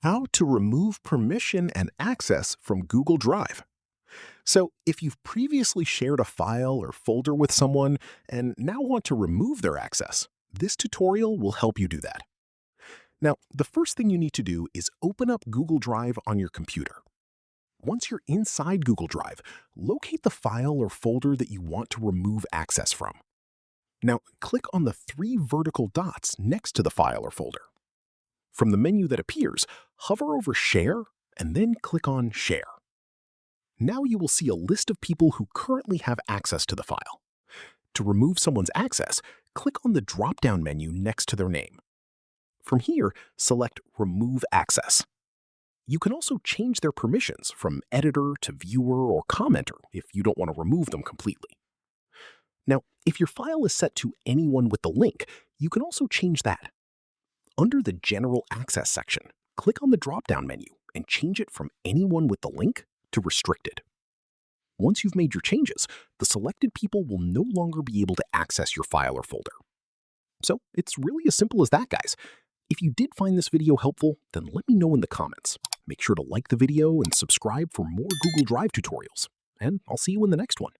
How to remove permission and access from Google Drive. So, if you've previously shared a file or folder with someone and now want to remove their access, this tutorial will help you do that. Now, the first thing you need to do is open up Google Drive on your computer. Once you're inside Google Drive, locate the file or folder that you want to remove access from. Now, click on the three vertical dots next to the file or folder. From the menu that appears, hover over Share and then click on Share. Now you will see a list of people who currently have access to the file. To remove someone's access, click on the drop-down menu next to their name. From here, select Remove Access. You can also change their permissions from editor to viewer or commenter if you don't want to remove them completely. Now, if your file is set to anyone with the link, you can also change that. Under the General Access section, click on the drop-down menu and change it from anyone with the link to restricted. Once you've made your changes, the selected people will no longer be able to access your file or folder. So it's really as simple as that, guys. If you did find this video helpful, then let me know in the comments. Make sure to like the video and subscribe for more Google Drive tutorials. And I'll see you in the next one.